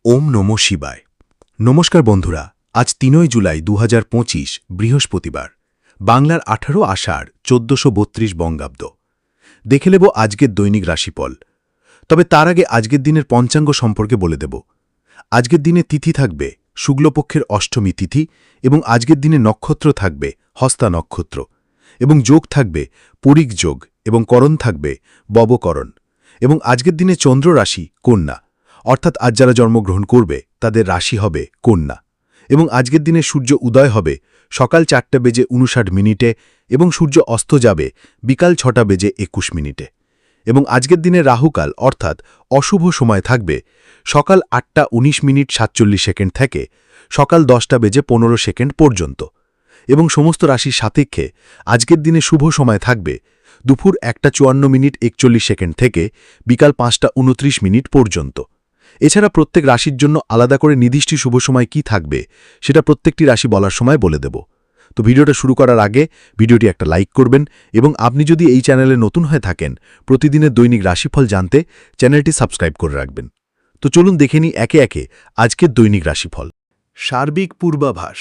ওম নমঃ শিবায়। নমস্কার বন্ধুরা, আজ ৩ জুলাই ২০২৫ বৃহস্পতিবার, বাংলার ১৮ আষাঢ় ১৪৩২ বঙ্গাব্দ। দেখে নেব আজকের দৈনিক রাশিফল। তবে তার আগে আজকের দিনের পঞ্চাঙ্গ সম্পর্কে বলে দেব। আজকের দিনে তিথি থাকবে শুক্লপক্ষের অষ্টমী তিথি এবং আজকের দিনে নক্ষত্র থাকবে হস্তা নক্ষত্র এবং যোগ থাকবে পরিক যোগ এবং করণ থাকবে ববকরণ এবং আজকের দিনে চন্দ্র রাশি কন্যা, অর্থাৎ আজ যারা জন্মগ্রহণ করবে তাদের রাশি হবে কন্যা এবং আজকের দিনে সূর্য উদয় হবে সকাল ৪:৫৯ এবং সূর্য অস্ত যাবে বিকাল ৬:২১ এবং আজকের দিনে রাহুকাল অর্থাৎ অশুভ সময় থাকবে সকাল ৮:১৯:৪৭ থেকে সকাল ১০:১৫ পর্যন্ত এবং সমস্ত রাশির সাপেক্ষে আজকের দিনে শুভ সময় থাকবে দুপুর ১:৫৪:৪১ থেকে বিকাল ৫:২৯ পর্যন্ত। এছাড়া প্রত্যেক রাশির জন্য আলাদা করে নির্দিষ্ট শুভ সময় কি থাকবে সেটা প্রত্যেকটি রাশি বলার সময় বলে দেব। তো ভিডিওটা শুরু করার আগে ভিডিওটি একটা লাইক করবেন এবং আপনি যদি এই চ্যানেলে নতুন হয়ে থাকেন প্রতিদিনের দৈনিক রাশিফল জানতে চ্যানেলটি সাবস্ক্রাইব করে রাখবেন। তো চলুন দেখে নিই একে একে আজকের দৈনিক রাশিফল। সার্বিক পূর্বাভাস।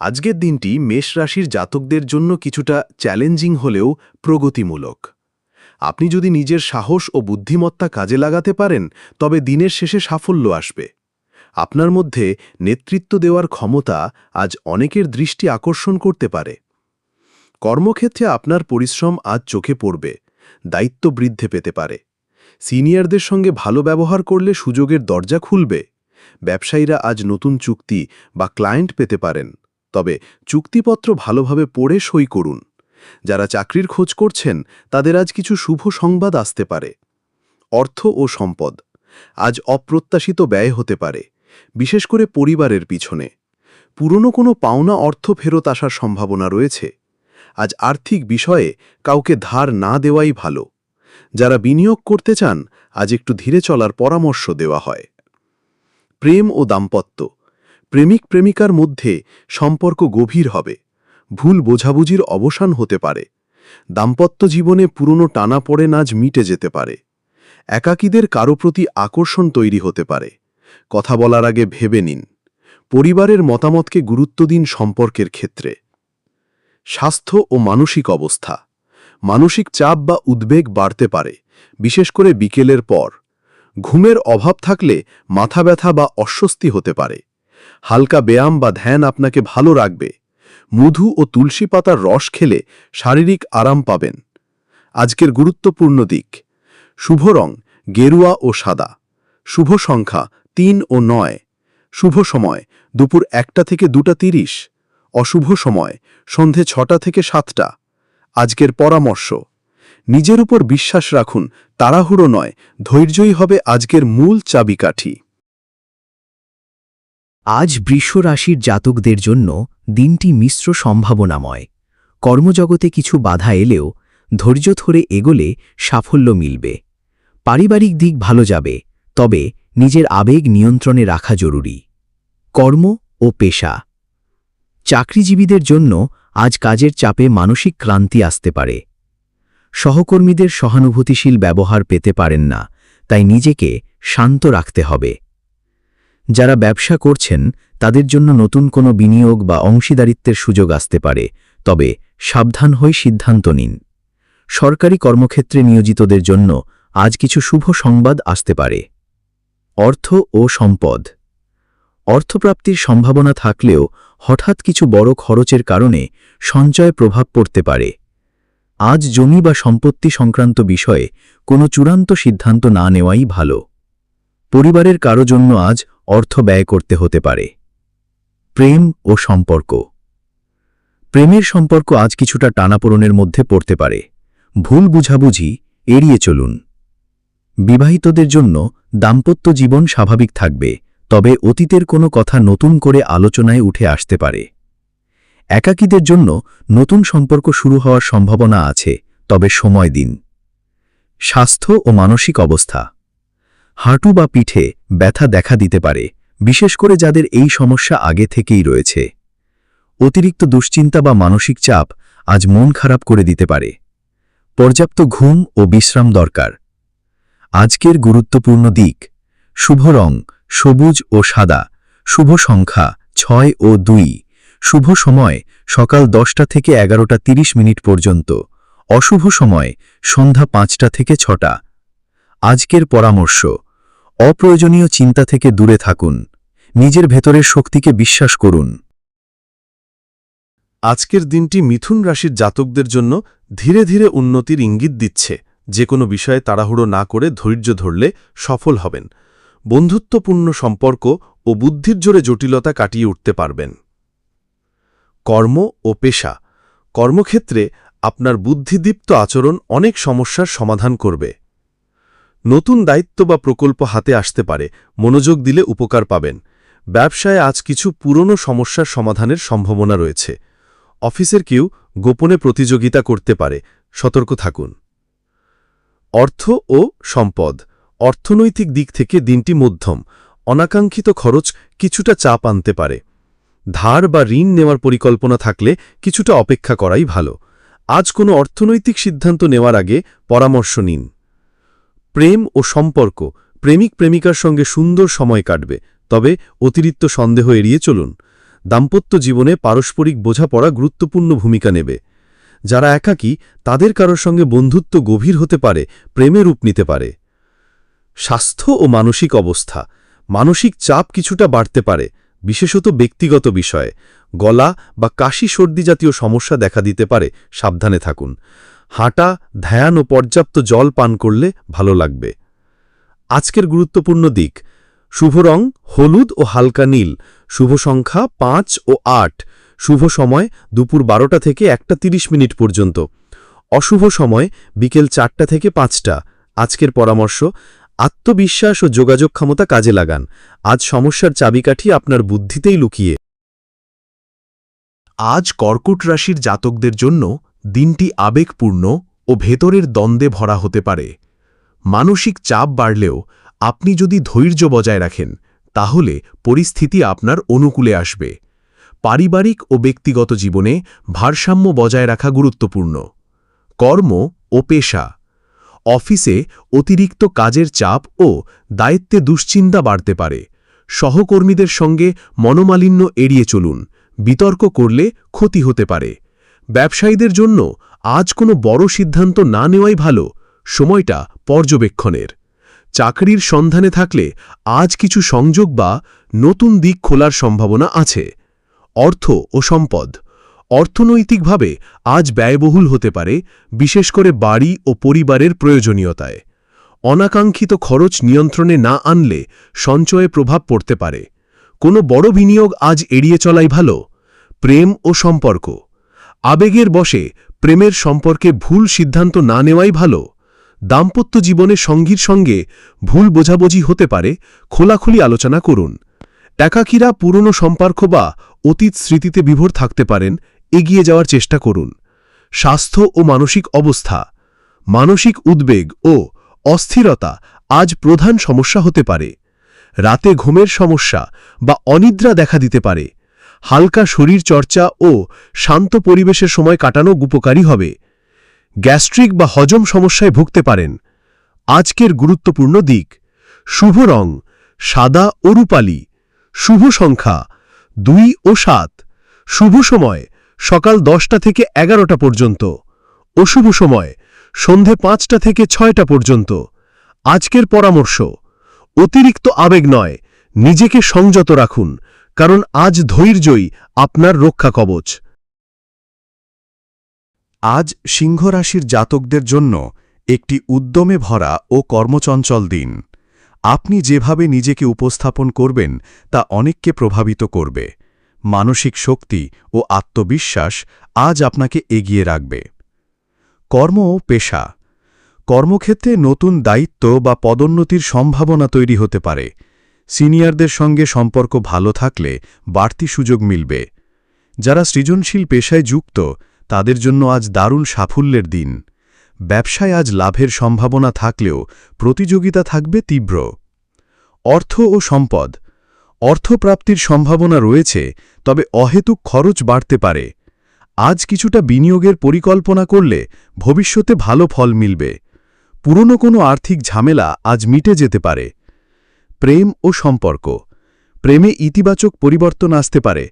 আজকের দিনটি মেষ রাশির জাতকদের জন্য কিছুটা চ্যালেঞ্জিং হলেও প্রগতিমূলক। আপনি যদি নিজের সাহস ও বুদ্ধিমত্তা কাজে লাগাতে পারেন তবে দিনের শেষে সাফল্য আসবে। আপনার মধ্যে নেতৃত্ব দেওয়ার ক্ষমতা আজ অনেকের দৃষ্টি আকর্ষণ করতে পারে। কর্মক্ষেত্রে আপনার পরিশ্রম আজ চোখে পড়বে, দায়িত্ব বৃদ্ধি পেতে পারে। সিনিয়রদের সঙ্গে ভালো ব্যবহার করলে সুযোগের দরজা খুলবে। ব্যবসায়ীরা আজ নতুন চুক্তি বা ক্লায়েন্ট পেতে পারেন, তবে চুক্তিপত্র ভালোভাবে পড়ে সই করুন। যারা চাকরির খোঁজ করছেন তাদের আজ কিছু শুভ সংবাদ আসতে পারে। অর্থ ও সম্পদ। আজ অপ্রত্যাশিত ব্যয় হতে পারে, বিশেষ করে পরিবারের পিছনে। পুরনো কোনো পাওনা অর্থ ফেরত আসার সম্ভাবনা রয়েছে। আজ আর্থিক বিষয়ে কাউকে ধার না দেওয়াই ভালো। যারা বিনিয়োগ করতে চান আজ একটু ধীরে চলার পরামর্শ দেওয়া হয়। প্রেম ও দাম্পত্য। প্রেমিক প্রেমিকার মধ্যে সম্পর্ক গভীর হবে। ভুল বোঝাবুঝির অবসান হতে পারে। দাম্পত্য জীবনে পুরনো টানাপোড়েন আজ মিটে যেতে পারে। একাকীদের কারো প্রতি আকর্ষণ তৈরি হতে পারে। কথা বলার আগে ভেবে নিন। পরিবারের মতামতকে গুরুত্ব দিন সম্পর্কের ক্ষেত্রে। স্বাস্থ্য ও মানসিক অবস্থা। মানসিক চাপ বা উদ্বেগ বাড়তে পারে, বিশেষ করে বিকেলের পর। ঘুমের অভাব থাকলে মাথা ব্যথা বা অস্বস্তি হতে পারে। হালকা ব্যায়াম বা ধ্যান আপনাকে ভালো রাখবে। মধু ও তুলসী পাতার রস খেলে শারীরিক আরাম পাবেন। আজকের গুরুত্বপূর্ণ দিক। শুভ রং গেরুয়া ও সাদা। শুভ সংখ্যা ৩ ও ৯। শুভ সময় দুপুর ১টা থেকে ২টা ৩০। অশুভ সময় সন্ধে ৬টা থেকে ৭টা। আজকের পরামর্শ। নিজের উপর বিশ্বাস রাখুন, তাড়াহুড়ো নয়, ধৈর্যই হবে আজকের মূল চাবিকাঠি। আজ বৃষ রাশির জাতকদের জন্য দিনটি মিশ্র সম্ভাবনাময়। কর্মজগতে কিছু বাধা এলেও ধৈর্য ধরে এগোলে সাফল্য মিলবে। পারিবারিক দিক ভালো যাবে, তবে নিজের আবেগ নিয়ন্ত্রণে রাখা জরুরি। কর্ম ও পেশা। চাকরিজীবীদের জন্য আজ কাজের চাপে মানসিক ক্লান্তি আসতে পারে। সহকর্মীদের সহানুভূতিশীল ব্যবহার পেতে পারেন না, তাই নিজেকে শান্ত রাখতে হবে। যারা ব্যবসা করছেন তাদের জন্য নতুন কোনো বিনিয়োগ বা অংশীদারিত্বের সুযোগ আসতে পারে, তবে সাবধান হয়ে সিদ্ধান্ত নিন। সরকারি কর্মক্ষেত্রে নিয়োজিতদের জন্য আজ কিছু শুভ সংবাদ আসতে পারে। অর্থ ও সম্পদ। অর্থপ্রাপ্তির সম্ভাবনা থাকলেও হঠাৎ কিছু বড় খরচের কারণে সঞ্চয়ে প্রভাব পড়তে পারে। আজ জমি বা সম্পত্তি সংক্রান্ত বিষয়ে কোনো চূড়ান্ত সিদ্ধান্ত না নেওয়াই ভালো। পরিবারের কারো জন্য আজ অর্থ ব্যয় করতে হতে পারে। প্রেম ও সম্পর্ক। প্রেমের সম্পর্ক আজ কিছুটা টানাপোড়েনের মধ্যে পড়তে পারে। ভুল বুঝাবুঝি এড়িয়ে চলুন। বিবাহিতদের জন্য দাম্পত্য জীবন স্বাভাবিক থাকবে, তবে অতীতের কোনো কথা নতুন করে আলোচনায় উঠে আসতে পারে। একাকীদের জন্য নতুন সম্পর্ক শুরু হওয়ার সম্ভাবনা আছে, তবে সময় দিন। স্বাস্থ্য ও মানসিক অবস্থা। হাঁটু বা পিঠে ব্যথা দেখা দিতে পারে, বিশেষ করে যাদের এই সমস্যা আগে থেকেই রয়েছে। অতিরিক্ত দুশ্চিন্তা বা মানসিক চাপ আজ মন খারাপ করে দিতে পারে। পর্যাপ্ত ঘুম ও বিশ্রাম দরকার। আজকের গুরুত্বপূর্ণ দিক। শুভ রং সবুজ ও সাদা, শুভ সংখ্যা 6 ও 2, শুভ সময় সকাল 10টা থেকে 11:30 পর্যন্ত, অশুভ সময় সন্ধ্যা 5টা থেকে 6টা। আজকের পরামর্শ: অপ্রয়োজনীয় চিন্তা থেকে দূরে থাকুন, নিজের ভেতরের শক্তিকে বিশ্বাস করুন। আজকের দিনটি মিথুন রাশির জাতকদের জন্য ধীরে ধীরে উন্নতির ইঙ্গিত দিচ্ছে। যে কোনো বিষয়ে তাড়াহুড়ো না করে ধৈর্য ধরলে সফল হবেন। বন্ধুত্বপূর্ণ সম্পর্ক ও বুদ্ধির জোরে জটিলতা কাটিয়ে উঠতে পারবেন। কর্ম ও পেশা: কর্মক্ষেত্রে আপনার বুদ্ধিদীপ্ত আচরণ অনেক সমস্যার সমাধান করবে। নতুন দায়িত্ব বা প্রকল্প হাতে আসতে পারে, মনোযোগ দিলে উপকার পাবেন। ব্যবসায় আজ কিছু পুরনো সমস্যার সমাধানের সম্ভাবনা রয়েছে। অফিসের কেউ গোপনে প্রতিযোগিতা করতে পারে, সতর্ক থাকুন। অর্থ ও সম্পদ: অর্থনৈতিক দিক থেকে দিনটি মধ্যম। অনাকাঙ্ক্ষিত খরচ কিছুটা চাপ আনতে পারে। ধার বা ঋণ নেওয়ার পরিকল্পনা থাকলে কিছুটা অপেক্ষা করাই ভালো। আজ কোনো অর্থনৈতিক সিদ্ধান্ত নেওয়ার আগে পরামর্শ নিন। প্রেম ও সম্পর্ক: প্রেমিক প্রেমিকার সঙ্গে সুন্দর সময় কাটবে, তবে অতিরিক্ত সন্দেহ এড়িয়ে চলুন। দাম্পত্য জীবনে পারস্পরিক বোঝাপড়া গুরুত্বপূর্ণ ভূমিকা নেবে। যারা একাকী তাদের কারোর সঙ্গে বন্ধুত্ব গভীর হতে পারে, প্রেমে রূপ নিতে পারে। স্বাস্থ্য ও মানসিক অবস্থা: মানসিক চাপ কিছুটা বাড়তে পারে, বিশেষত ব্যক্তিগত বিষয়ে। গলা বা কাশি সর্দি জাতীয় সমস্যা দেখা দিতে পারে, সাবধানে থাকুন। হাঁটা, ধ্যান ও পর্যাপ্ত জল পান করলে ভালো লাগবে। আজকের গুরুত্বপূর্ণ দিক: শুভ রং হলুদ ও হালকা নীল, শুভ সংখ্যা 5 ও 8, শুভ সময় দুপুর 12টা থেকে 1:30 পর্যন্ত, অশুভ সময় বিকেল 4টা থেকে 5টা। আজকের পরামর্শ: আত্মবিশ্বাস ও যোগাযোগ ক্ষমতা কাজে লাগান। আজ সমস্যার চাবিকাঠি আপনার বুদ্ধিতেই লুকিয়ে। আজ কর্কট রাশির জাতকদের জন্য দিনটি আবেগপূর্ণ ও ভেতরের দ্বন্দ্বে ভরা হতে পারে। মানসিক চাপ বাড়লেও আপনি যদি ধৈর্য বজায় রাখেন, তাহলে পরিস্থিতি আপনার অনুকূলে আসবে। পারিবারিক ও ব্যক্তিগত জীবনে ভারসাম্য বজায় রাখা গুরুত্বপূর্ণ। কর্ম ও পেশা: অফিসে অতিরিক্ত কাজের চাপ ও দায়িত্বে দুশ্চিন্তা বাড়তে পারে। সহকর্মীদের সঙ্গে মনোমালিন্য এড়িয়ে চলুন, বিতর্ক করলে ক্ষতি হতে পারে। ব্যবসায়ীদের জন্য আজ কোনো বড় সিদ্ধান্ত না নেওয়াই ভালো, সময়টা পর্যবেক্ষণের। চাকরির সন্ধানে থাকলে আজ কিছু সংযোগ বা নতুন দিক খোলার সম্ভাবনা আছে। অর্থ ও সম্পদ: অর্থনৈতিকভাবে আজ ব্যয়বহুল হতে পারে, বিশেষ করে বাড়ি ও পরিবারের প্রয়োজনীয়তায়। অনাকাঙ্ক্ষিত খরচ নিয়ন্ত্রণে না আনলে সঞ্চয়ে প্রভাব পড়তে পারে। কোনো বড় বিনিয়োগ আজ এড়িয়ে চলাই ভালো। প্রেম ও সম্পর্ক: আবেগের বশে প্রেমের সম্পর্কে ভুল সিদ্ধান্ত না নেওয়াই ভালো। দাম্পত্য জীবনে সঙ্গীর সঙ্গে ভুল বোঝাবুঝি হতে পারে, খোলাখুলি আলোচনা করুন। একাকীরা পুরনো সম্পর্ক বা অতীত স্মৃতিতে বিভোর থাকতে পারেন, এগিয়ে যাওয়ার চেষ্টা করুন। স্বাস্থ্য ও মানসিক অবস্থা: মানসিক উদ্বেগ ও অস্থিরতা আজ প্রধান সমস্যা হতে পারে। রাতে ঘুমের সমস্যা বা অনিদ্রা দেখা দিতে পারে। হালকা শরীর চর্চা ও শান্ত পরিবেশের সময় কাটানো উপকারী হবে। গ্যাস্ট্রিক বা হজম সমস্যায় ভুগতে পারেন। আজকের গুরুত্বপূর্ণ দিক: শুভ রং সাদা ও রূপালী, শুভ সংখ্যা 2 ও 7, শুভ সময় সকাল 10টা থেকে 11টা পর্যন্ত, অশুভ সময় সন্ধে 5টা থেকে 6টা পর্যন্ত। আজকের পরামর্শ: অতিরিক্ত আবেগ নয়, নিজেকে সংযত রাখুন, কারণ আজ ধৈর্যই আপনার রক্ষা কবচ। আজ সিংহ রাশির জাতকদের জন্য একটি উদ্যমে ভরা ও কর্মচঞ্চল দিন। আপনি যেভাবে নিজেকে উপস্থাপন করবেন তা অনেককে প্রভাবিত করবে। মানসিক শক্তি ও আত্মবিশ্বাস আজ আপনাকে এগিয়ে রাখবে। কর্ম ও পেশা: কর্মক্ষেত্রে নতুন দায়িত্ব বা পদোন্নতির সম্ভাবনা তৈরি হতে পারে। সিনিয়রদের সঙ্গে সম্পর্ক ভালো থাকলে বাড়তি সুযোগ মিলবে। যারা সৃজনশীল পেশায় যুক্ত তাদের জন্য আজ দারুণ সাফল্যের দিন। ব্যবসায় আজ লাভের সম্ভাবনা থাকলেও প্রতিযোগিতা থাকবে তীব্র। অর্থ ও সম্পদ: অর্থপ্রাপ্তির সম্ভাবনা রয়েছে, তবে অহেতুক খরচ বাড়তে পারে। আজ কিছুটা বিনিয়োগের পরিকল্পনা করলে ভবিষ্যতে ভালো ফল মিলবে। পুরনো কোনো আর্থিক ঝামেলা আজ মিটে যেতে পারে। প্রেম ও সম্পর্ক। প্রেমে ইতিবাচক পরিবর্তন আসতে পারে।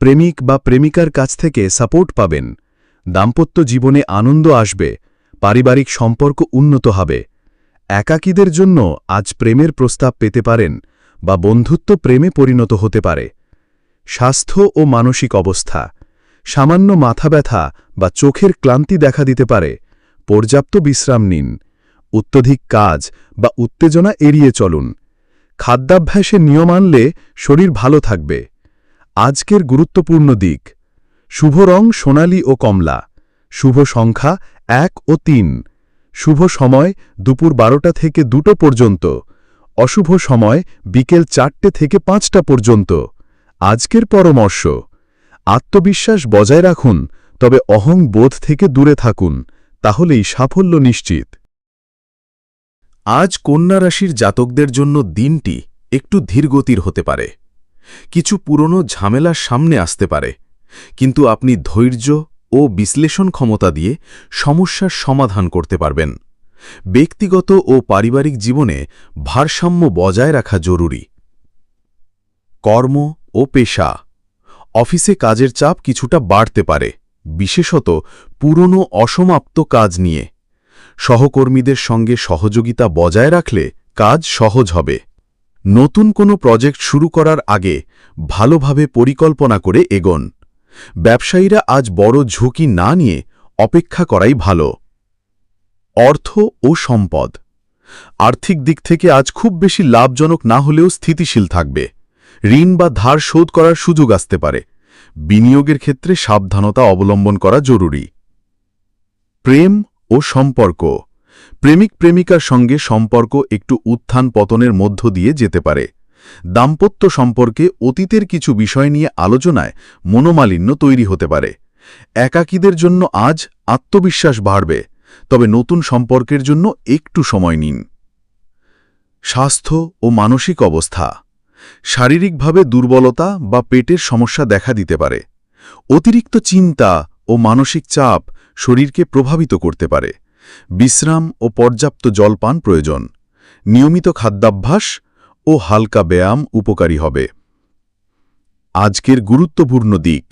প্রেমিক বা প্রেমিকার কাছ থেকে সাপোর্ট পাবেন। দাম্পত্য জীবনে আনন্দ আসবে। পারিবারিক সম্পর্ক উন্নত হবে। একাকীদের জন্য আজ প্রেমের প্রস্তাব পেতে পারেন বা বন্ধুত্ব প্রেমে পরিণত হতে পারে। স্বাস্থ্য ও মানসিক অবস্থা। সামান্য মাথা ব্যথা বা চোখের ক্লান্তি দেখা দিতে পারে। পর্যাপ্ত বিশ্রাম নিন। অত্যধিক কাজ বা উত্তেজনা এড়িয়ে চলুন। খাদ্যাভ্যাসে নিয়ম আনলে শরীর ভালো থাকবে। আজকের গুরুত্বপূর্ণ দিক: শুভ রং সোনালী ও কমলা। শুভ সংখ্যা 1 ও 3। শুভ সময় দুপুর 12টা থেকে 2টো পর্যন্ত। অশুভ সময় বিকেল 4টে থেকে 5টা পর্যন্ত। আজকের পরামর্শ: আত্মবিশ্বাস বজায় রাখুন, তবে অহং বোধ থেকে দূরে থাকুন, তাহলেই সাফল্য নিশ্চিত। আজ কন্যা রাশির জাতকদের জন্য দিনটি একটু ধীরগতির হতে পারে। কিছু পুরনো ঝামেলার সামনে আসতে পারে, কিন্তু আপনি ধৈর্য ও বিশ্লেষণ ক্ষমতা দিয়ে সমস্যার সমাধান করতে পারবেন। ব্যক্তিগত ও পারিবারিক জীবনে ভারসাম্য বজায় রাখা জরুরি। কর্ম ও পেশা। অফিসে কাজের চাপ কিছুটা বাড়তে পারে, বিশেষত পুরনো অসমাপ্ত কাজ নিয়ে। সহকর্মীদের সঙ্গে সহযোগিতা বজায় রাখলে কাজ সহজ হবে। নতুন কোনো প্রজেক্ট শুরু করার আগে ভালোভাবে পরিকল্পনা করে এগোন। ব্যবসায়ীরা আজ বড় ঝুঁকি না নিয়ে অপেক্ষা করাই ভালো। অর্থ ও সম্পদ। আর্থিক দিক থেকে আজ খুব বেশি লাভজনক না হলেও স্থিতিশীল থাকবে। ঋণ বা ধার শোধ করার সুযোগ আসতে পারে। বিনিয়োগের ক্ষেত্রে সাবধানতা অবলম্বন করা জরুরি। প্রেম ও সম্পর্ক। প্রেমিক প্রেমিকার সঙ্গে সম্পর্ক একটু উত্থান পতনের মধ্য দিয়ে যেতে পারে। দাম্পত্য সম্পর্কে অতীতের কিছু বিষয় নিয়ে আলোচনায় মনোমালিন্য তৈরি হতে পারে। একাকীদের জন্য আজ আত্মবিশ্বাস বাড়বে, তবে নতুন সম্পর্কের জন্য একটু সময় নিন। স্বাস্থ্য ও মানসিক অবস্থা। শারীরিকভাবে দুর্বলতা বা পেটের সমস্যা দেখা দিতে পারে। অতিরিক্ত চিন্তা ও মানসিক চাপ শরীরকে প্রভাবিত করতে পারে। বিশ্রাম ও পর্যাপ্ত জলপান প্রয়োজন। নিয়মিত খাদ্যাভ্যাস ও হালকা ব্যায়াম উপকারী হবে। আজকের গুরুত্বপূর্ণ দিক: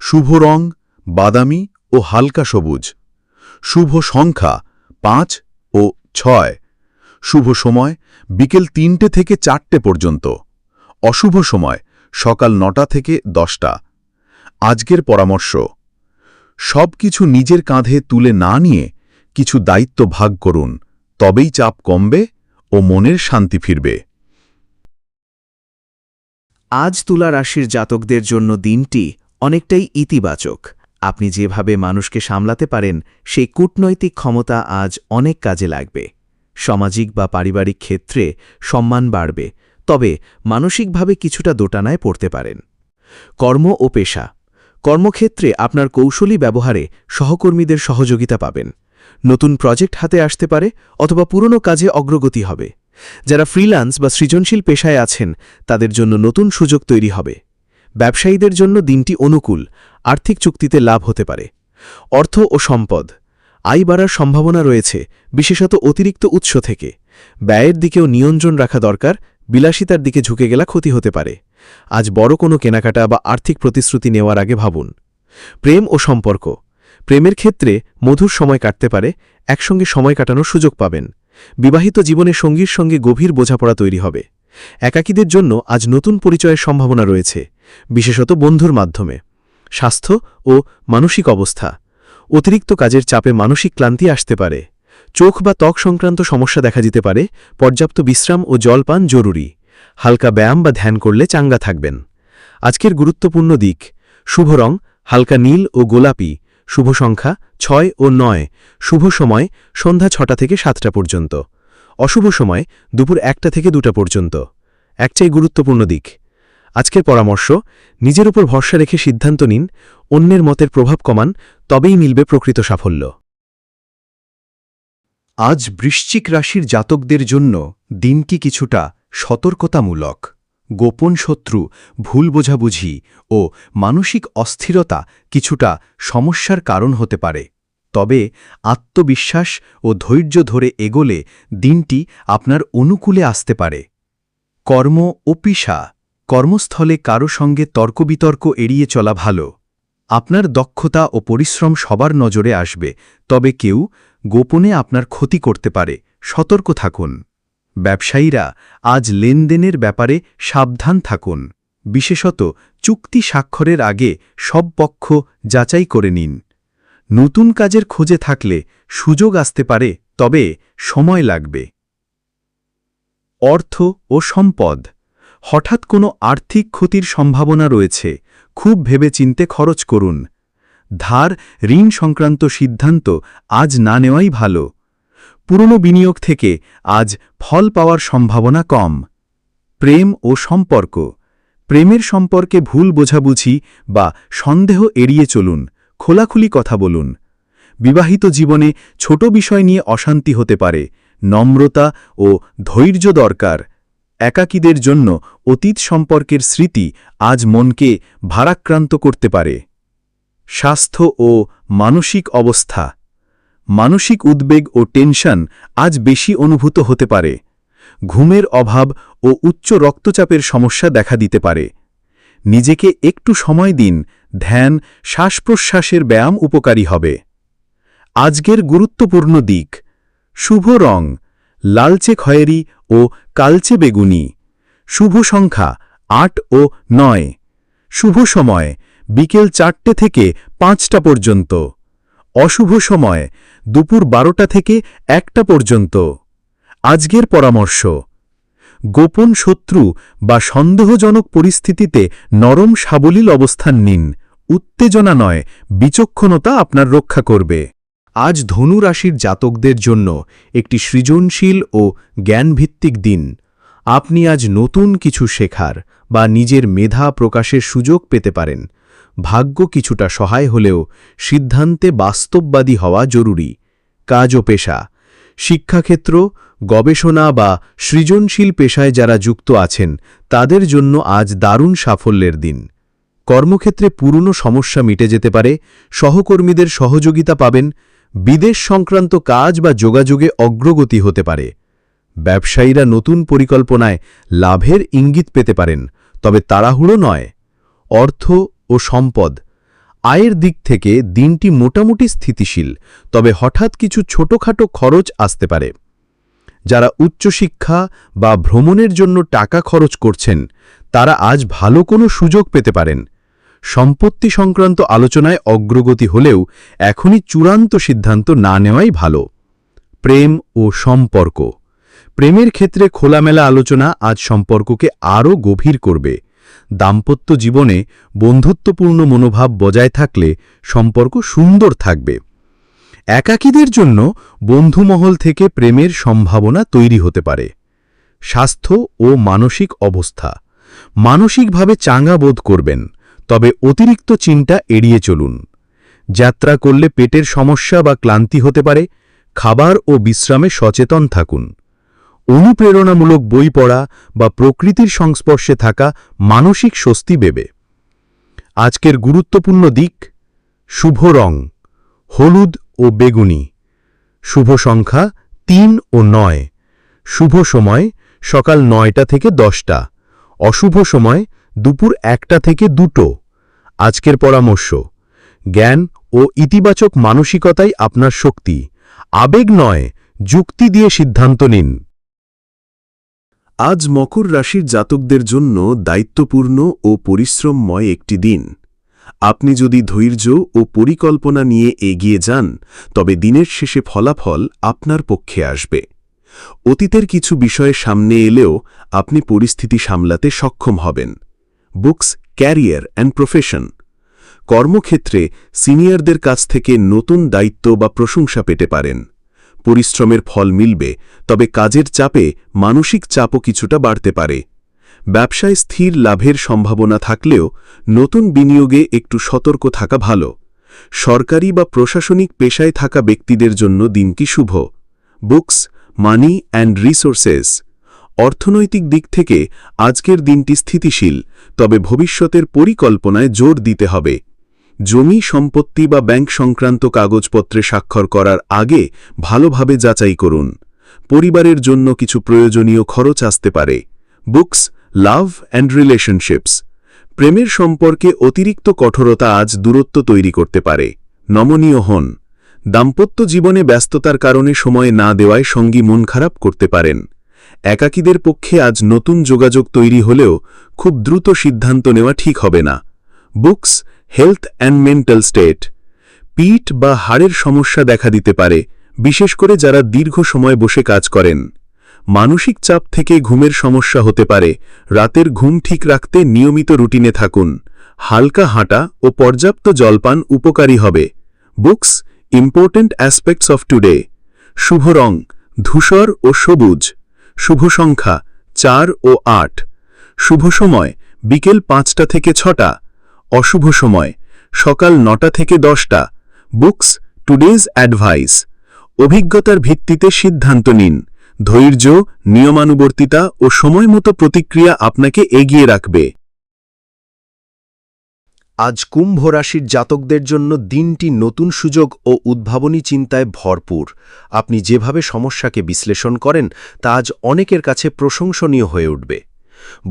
শুভ রং বাদামি ও হালকা সবুজ। শুভ সংখ্যা 5 ও 6। শুভ সময় বিকেল 3টে থেকে 4টে পর্যন্ত। অশুভ সময় সকাল 9টা থেকে 10টা। আজকের পরামর্শ: সবকিছু নিজের কাঁধে তুলে না নিয়ে কিছু দায়িত্ব ভাগ করুন, তবেই চাপ কমবে ও মনের শান্তি ফিরবে। আজ তুলা রাশির জাতকদের জন্য দিনটি অনেকটাই ইতিবাচক। আপনি যেভাবে মানুষকে সামলাতে পারেন সেই কূটনৈতিক ক্ষমতা আজ অনেক কাজে লাগবে। সামাজিক বা পারিবারিক ক্ষেত্রে সম্মান বাড়বে, তবে মানসিকভাবে কিছুটা দোটানায় পড়তে পারেন। কর্ম ও পেশা। কর্মক্ষেত্রে আপনার কৌশলী ব্যবহারে সহকর্মীদের সহযোগিতা পাবেন। নতুন প্রজেক্ট হাতে আসতে পারে অথবা পুরনো কাজে অগ্রগতি হবে। যারা ফ্রিল্যান্স বা সৃজনশীল পেশায় আছেন তাদের জন্য নতুন সুযোগ তৈরি হবে। ব্যবসায়ীদের জন্য দিনটি অনুকূল, আর্থিক চুক্তিতে লাভ হতে পারে। অর্থ ও সম্পদ। আয় বাড়ার সম্ভাবনা রয়েছে, বিশেষত অতিরিক্ত উৎস থেকে। ব্যয়ের দিকেও নিয়ন্ত্রণ রাখা দরকার, বিলাসিতার দিকে ঝুঁকে গেলে ক্ষতি হতে পারে। আজ বড় কোনো কেনাকাটা বা আর্থিক প্রতিশ্রুতি নেওয়ার আগে ভাবুন। প্রেম ও সম্পর্ক। প্রেমের ক্ষেত্রে মধুর সময় কাটতে পারে, একসঙ্গে সময় কাটানোর সুযোগ পাবেন। বিবাহিত জীবনে সঙ্গীর সঙ্গে গভীর বোঝাপড়া তৈরি হবে। একাকীদের জন্য আজ নতুন পরিচয়ের সম্ভাবনা রয়েছে, বিশেষত বন্ধুর মাধ্যমে। স্বাস্থ্য ও মানসিক অবস্থা। অতিরিক্ত কাজের চাপে মানসিক ক্লান্তি আসতে পারে। চোখ বা ত্বক সংক্রান্ত সমস্যা দেখা দিতে পারে। পর্যাপ্ত বিশ্রাম ও জলপান জরুরি। হালকা ব্যায়াম বা ধ্যান করলে চাঙ্গা থাকবেন। আজকের গুরুত্বপূর্ণ দিক: শুভ রং হালকা নীল ও গোলাপি। শুভ সংখ্যা 6 ও 9। শুভ সময় সন্ধ্যা 6টা থেকে 7টা পর্যন্ত। অশুভ সময় দুপুর 1টা থেকে 2টা পর্যন্ত। একটাই গুরুত্বপূর্ণ দিক। আজকের পরামর্শ: নিজের উপর ভরসা রেখে সিদ্ধান্ত নিন, অন্যের মতের প্রভাব কমান, তবেই মিলবে প্রকৃত সাফল্য। আজ বৃশ্চিক রাশির জাতকদের জন্য দিনটি কিছুটা সতর্কতামূলক। গোপন শত্রু, ভুল বোঝাবুঝি ও মানসিক অস্থিরতা কিছুটা সমস্যার কারণ হতে পারে। তবে আত্মবিশ্বাস ও ধৈর্য ধরে এগোলে দিনটি আপনার অনুকূলে আসতে পারে। কর্ম ও পেশা। কর্মস্থলে কারো সঙ্গে তর্কবিতর্ক এড়িয়ে চলা ভালো। আপনার দক্ষতা ও পরিশ্রম সবার নজরে আসবে, তবে কেউ গোপনে আপনার ক্ষতি করতে পারে, সতর্ক থাকুন। ব্যবসায়ীরা আজ লেনদেনের ব্যাপারে সাবধান থাকুন। বিশেষত চুক্তি স্বাক্ষরের আগে সব পক্ষ যাচাই করে নিন। নতুন কাজের খোঁজে থাকলে সুযোগ আসতে পারে, তবে সময় লাগবে। অর্থ ও সম্পদ। হঠাৎ কোনো আর্থিক ক্ষতির সম্ভাবনা রয়েছে, খুব ভেবেচিন্তে খরচ করুন। ধার ঋণ সংক্রান্ত সিদ্ধান্ত আজ না নেওয়াই ভালো। পুরনো বিনিয়োগ থেকে আজ ফল পাওয়ার সম্ভাবনা কম। প্রেম ও সম্পর্ক। প্রেমের সম্পর্কে ভুল বোঝাবুঝি বা সন্দেহ এড়িয়ে চলুন, খোলাখুলি কথা বলুন। বিবাহিত জীবনে ছোট বিষয় নিয়ে অশান্তি হতে পারে, নম্রতা ও ধৈর্য দরকার। একাকীদের জন্য অতীত সম্পর্কের স্মৃতি আজ মনকে ভারাক্রান্ত করতে পারে। স্বাস্থ্য ও মানসিক অবস্থা। মানসিক উদ্বেগ ও টেনশন আজ বেশি অনুভূত হতে পারে। ঘুমের অভাব ও উচ্চ রক্তচাপের সমস্যা দেখা দিতে পারে। নিজেকে একটু সময় দিন, ধ্যান, শ্বাসপ্রশ্বাসের ব্যায়াম উপকারী হবে। আজকের গুরুত্বপূর্ণ দিক। শুভ রং লালচে খয়েরি ও কালচে বেগুনি। শুভ সংখ্যা ৮ ও ৯। শুভ সময় বিকেল ৪টে থেকে ৫টা পর্যন্ত। অশুভ সময় দুপুর ১২টা থেকে ১টা পর্যন্ত। আজকের পরামর্শ। গোপন শত্রু বা সন্দেহজনক পরিস্থিতিতে নরম সাবলীল অবস্থান নিন। উত্তেজনা নয়, বিচক্ষণতা আপনার রক্ষা করবে। আজ ধনু রাশির জাতকদের জন্য একটি সৃজনশীল ও জ্ঞানভিত্তিক দিন। আপনি আজ নতুন কিছু শেখার বা নিজের মেধা প্রকাশের সুযোগ পেতে পারেন। ভাগ্য কিছুটা সহায় হলেও সিদ্ধান্তে বাস্তববাদী হওয়া জরুরি। কাজ ও পেশা। শিক্ষাক্ষেত্র, গবেষণা বা সৃজনশীল পেশায় যারা যুক্ত আছেন তাদের জন্য আজ দারুণ সাফল্যের দিন। কর্মক্ষেত্রে পুরনো সমস্যা মিটে যেতে পারে, সহকর্মীদের সহযোগিতা পাবেন। বিদেশ সংক্রান্ত কাজ বা যোগাযোগে অগ্রগতি হতে পারে। ব্যবসায়ীরা নতুন পরিকল্পনায় লাভের ইঙ্গিত পেতে পারেন, তবে তাড়াহুড়ো নয়। অর্থ ও সম্পদ। আয়ের দিক থেকে দিনটি মোটামুটি স্থিতিশীল, তবে হঠাৎ কিছু ছোটখাটো খরচ আসতে পারে। যারা উচ্চশিক্ষা বা ভ্রমণের জন্য টাকা খরচ করছেন তারা আজ ভালো কোনো সুযোগ পেতে পারেন। সম্পত্তি সংক্রান্ত আলোচনায় অগ্রগতি হলেও এখনই চূড়ান্ত সিদ্ধান্ত না নেওয়াই ভালো। প্রেম ও সম্পর্ক। প্রেমের ক্ষেত্রে খোলামেলা আলোচনা আজ সম্পর্ককে আরও গভীর করবে। দাম্পত্য জীবনে বন্ধুত্বপূর্ণ মনোভাব বজায় থাকলে সম্পর্ক সুন্দর থাকবে। একাকীদের জন্য বন্ধুমহল থেকে প্রেমের সম্ভাবনা তৈরি হতে পারে। স্বাস্থ্য ও মানসিক অবস্থা। মানসিকভাবে চাঙ্গা বোধ করবেন, তবে অতিরিক্ত চিন্তা এড়িয়ে চলুন। যাত্রা করলে পেটের সমস্যা বা ক্লান্তি হতে পারে। খাবার ও বিশ্রামে সচেতন থাকুন। অনুপ্রেরণামূলক বই পড়া বা প্রকৃতির সংস্পর্শে থাকা মানসিক স্বস্তি দেবে। আজকের গুরুত্বপূর্ণ দিক। শুভ রং হলুদ ও বেগুনি। শুভ সংখ্যা ৩ ও ৯। শুভ সময় সকাল ৯টা থেকে 10টা। অশুভ সময় দুপুর 1টা থেকে 2টো। আজকের পরামর্শ। জ্ঞান ও ইতিবাচক মানসিকতাই আপনার শক্তি। আবেগ নয়, যুক্তি দিয়ে সিদ্ধান্ত নিন। আজ মকর রাশির জাতকদের জন্য দায়িত্বপূর্ণ ও পরিশ্রমময় একটি দিন। আপনি যদি ধৈর্য ও পরিকল্পনা নিয়ে এগিয়ে যান, তবে দিনের শেষে ফলাফল আপনার পক্ষে আসবে। অতীতের কিছু বিষয়ে সামনে এলেও আপনি পরিস্থিতি সামলাতে সক্ষম হবেন। Books, career and profession. কর্মক্ষেত্রে সিনিয়রদের কাছ থেকে নতুন দায়িত্ব বা প্রশংসা পেতে পারেন। পরিশ্রমের ফল মিলবে, তবে কাজের চাপে মানসিক চাপও কিছুটা বাড়তে পারে। ব্যবসায় স্থির লাভের সম্ভাবনা থাকলেও নতুন বিনিয়োগে একটু সতর্ক থাকা ভালো। সরকারি বা প্রশাসনিক পেশায় থাকা ব্যক্তিদের জন্য দিনটি শুভ। Books, money and resources. অর্থনৈতিক দিক থেকে আজকের দিনটি স্থিতিশীল, তবে ভবিষ্যতের পরিকল্পনায় জোর দিতে হবে। জমি সম্পত্তি বা ব্যাংক সংক্রান্ত কাগজপত্রে স্বাক্ষর করার আগে ভালোভাবে যাচাই করুন। পরিবারের জন্য কিছু প্রয়োজনীয় খরচ আসতে পারে। Books, love and relationships. প্রেমের সম্পর্কে অতিরিক্ত কঠোরতা আজ দূরত্ব তৈরি করতে পারে। নমনীয় হন। দাম্পত্য জীবনে ব্যস্ততার কারণে সময় না দেওয়ায় সঙ্গী মন খারাপ করতে পারেন। একাকীদের পক্ষে আজ নতুন যোগাযোগ তৈরি হলেও খুব দ্রুত সিদ্ধান্ত নেওয়া ঠিক হবে না। Books, health and mental state. পিঠ বা হাড়ের সমস্যা দেখা দিতে পারে, বিশেষ করে যারা দীর্ঘ সময় বসে কাজ করেন। মানসিক চাপ থেকে ঘুমের সমস্যা হতে পারে। রাতের ঘুম ঠিক রাখতে নিয়মিত রুটিনে থাকুন। হালকা হাঁটা ও পর্যাপ্ত জলপান উপকারী হবে। Books, important aspects of today. শুভ রং ধূসর ও সবুজ। শুভ সংখ্যা 4 ও 8। শুভ সময় বিকেল 5টা থেকে 6টা। অশুভ সময় সকাল 9টা থেকে 10টা। Books, today's advice. অভিজ্ঞতার ভিত্তিতে সিদ্ধান্ত নিন। ধৈর্য, নিয়মানুবর্তিতা ও সময়মতো প্রতিক্রিয়া আপনাকে এগিয়ে রাখবে। আজ কুম্ভ রাশির জাতকদের জন্য দিনটি নতুন সুযোগ ও উদ্ভাবনী চিন্তায় ভরপুর। আপনি যেভাবে সমস্যাকে বিশ্লেষণ করেন তা আজ অনেকের কাছে প্রশংসনীয় হয়ে উঠবে।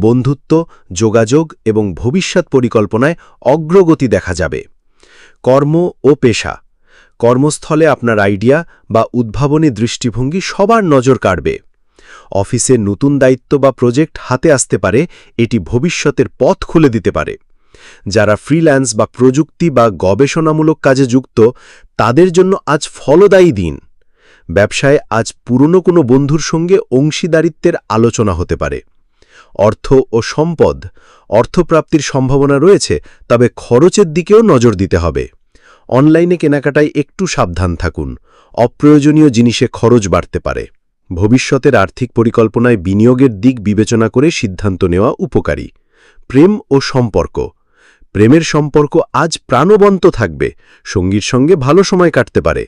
বন্ধুত্ব, যোগাযোগ এবং ভবিষ্যৎ পরিকল্পনায় অগ্রগতি দেখা যাবে। কর্ম ও পেশা। কর্মস্থলে আপনার আইডিয়া বা উদ্ভাবনী দৃষ্টিভঙ্গি সবার নজর কাড়বে। অফিসে নতুন দায়িত্ব বা প্রজেক্ট হাতে আসতে পারে, এটি ভবিষ্যতের পথ খুলে দিতে পারে। যারা ফ্রিল্যান্স বা প্রযুক্তি বা গবেষণামূলক কাজে যুক্ত তাদের জন্য আজ ফলদায়ী দিন। ব্যবসায় আজ পুরনো কোনো বন্ধুর সঙ্গে অংশীদারিত্বের আলোচনা হতে পারে। অর্থ ও সম্পদ। অর্থপ্রাপ্তির সম্ভাবনা রয়েছে, তবে খরচের দিকেও নজর দিতে হবে। অনলাইনে কেনাকাটায় একটু সাবধান থাকুন। অপ্রয়োজনীয় জিনিসে খরচ বাড়তে পারে। ভবিষ্যতের আর্থিক পরিকল্পনায় বিনিয়োগের দিক বিবেচনা করে সিদ্ধান্ত নেওয়া উপকারী। প্রেম ও সম্পর্ক। প্রেমের সম্পর্ক আজ প্রাণবন্ত থাকবে। সঙ্গীর সঙ্গে ভালো সময় কাটতে পারে।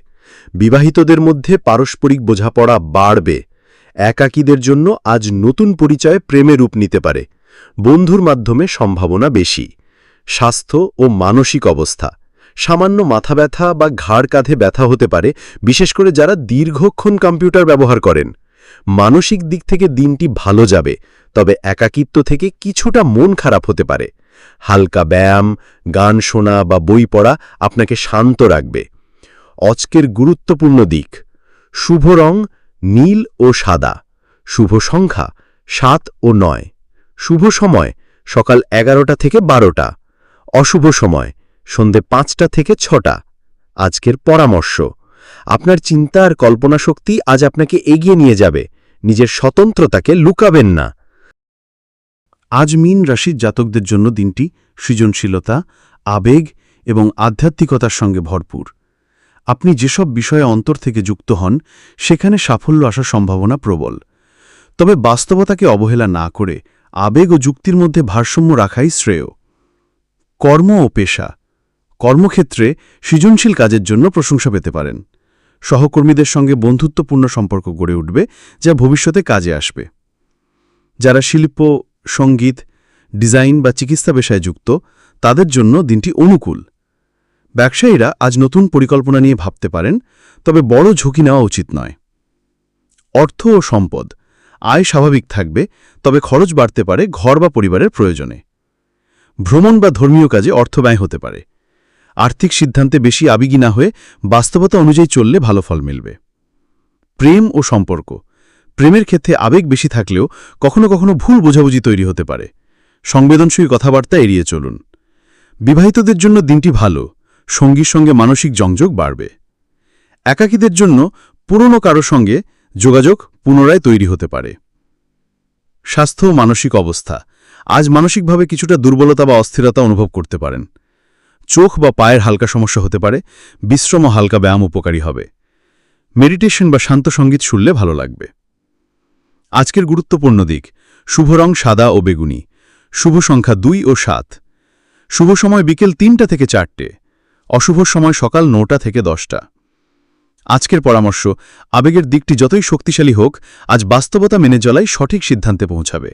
বিবাহিতদের মধ্যে পারস্পরিক বোঝাপড়া বাড়বে। একাকীদের জন্য আজ নতুন পরিচয় প্রেমে রূপ নিতে পারে। বন্ধুর মাধ্যমে সম্ভাবনা বেশি। স্বাস্থ্য ও মানসিক অবস্থা। সামান্য মাথা ব্যথা বা ঘাড় কাঁধে ব্যথা হতে পারে, বিশেষ করে যারা দীর্ঘক্ষণ কম্পিউটার ব্যবহার করেন। মানসিক দিক থেকে দিনটি ভালো যাবে, তবে একাকিত্ব থেকে কিছুটা মন খারাপ হতে পারে। হালকা ব্যায়াম, গান শোনা বা বই পড়া আপনাকে শান্ত রাখবে। আজকের গুরুত্বপূর্ণ দিক। শুভ রং নীল ও সাদা। শুভ সংখ্যা 7 ও 9। শুভ সময় সকাল 11টা থেকে 12টা। অশুভ সময় সন্ধে 5টা থেকে 6টা। আজকের পরামর্শ। আপনার চিন্তা আর কল্পনাশক্তি আজ আপনাকে এগিয়ে নিয়ে যাবে। নিজের স্বতন্ত্রতাকে লুকাবেন না। আজ মীন রাশির জাতকদের জন্য দিনটি সৃজনশীলতা, আবেগ এবং আধ্যাত্মিকতার সঙ্গে ভরপুর। আপনি যেসব বিষয়ে অন্তর থেকে যুক্ত হন সেখানে সাফল্য আসার সম্ভাবনা প্রবল। তবে বাস্তবতাকে অবহেলা না করে আবেগ ও যুক্তির মধ্যে ভারসাম্য রাখাই শ্রেয়। কর্ম ও পেশা। কর্মক্ষেত্রে সৃজনশীল কাজের জন্য প্রশংসা পেতে পারেন। সহকর্মীদের সঙ্গে বন্ধুত্বপূর্ণ সম্পর্ক গড়ে উঠবে, যা ভবিষ্যতে কাজে আসবে। যারা শিল্প, সঙ্গীত, ডিজাইন বা চিকিৎসা পেশায় যুক্ত তাদের জন্য দিনটি অনুকূল। ব্যবসায়ীরা আজ নতুন পরিকল্পনা নিয়ে ভাবতে পারেন, তবে বড় ঝুঁকি নেওয়া উচিত নয়। অর্থ ও সম্পদ। আয় স্বাভাবিক থাকবে, তবে খরচ বাড়তে পারে ঘর বা পরিবারের প্রয়োজনে। ভ্রমণ বা ধর্মীয় কাজে অর্থ ব্যয় হতে পারে। আর্থিক সিদ্ধান্তে বেশি আবেগী না হয়ে বাস্তবতা অনুযায়ী চললে ভালো ফল মিলবে। প্রেম ও সম্পর্ক। প্রেমের ক্ষেত্রে আবেগ বেশি থাকলেও কখনো কখনো ভুল বোঝাবুঝি তৈরি হতে পারে। সংবেদনশীল কথাবার্তা এড়িয়ে চলুন। বিবাহিতদের জন্য দিনটি ভালো। সঙ্গীর সঙ্গে মানসিক সংযোগ বাড়বে। একাকীদের জন্য পুরনো কারো সঙ্গে যোগাযোগ পুনরায় তৈরি হতে পারে। স্বাস্থ্য ও মানসিক অবস্থা। আজ মানসিকভাবে কিছুটা দুর্বলতা বা অস্থিরতা অনুভব করতে পারেন। চোখ বা পায়ের হালকা সমস্যা হতে পারে। বিশ্রাম ও হালকা ব্যায়াম উপকারী হবে। মেডিটেশন বা শান্ত সঙ্গীত শুনলে ভালো লাগবে। আজকের গুরুত্বপূর্ণ দিক। শুভ রং সাদা ও বেগুনি। শুভ সংখ্যা 2 ও 7। শুভ সময় বিকেল 3টা থেকে 4টে। অশুভ সময় সকাল 9টা থেকে 10টা। আজকের পরামর্শ। আবেগের দিকটি যতই শক্তিশালী হোক, আজ বাস্তবতা মেনে চলাই সঠিক সিদ্ধান্তে পৌঁছাবে।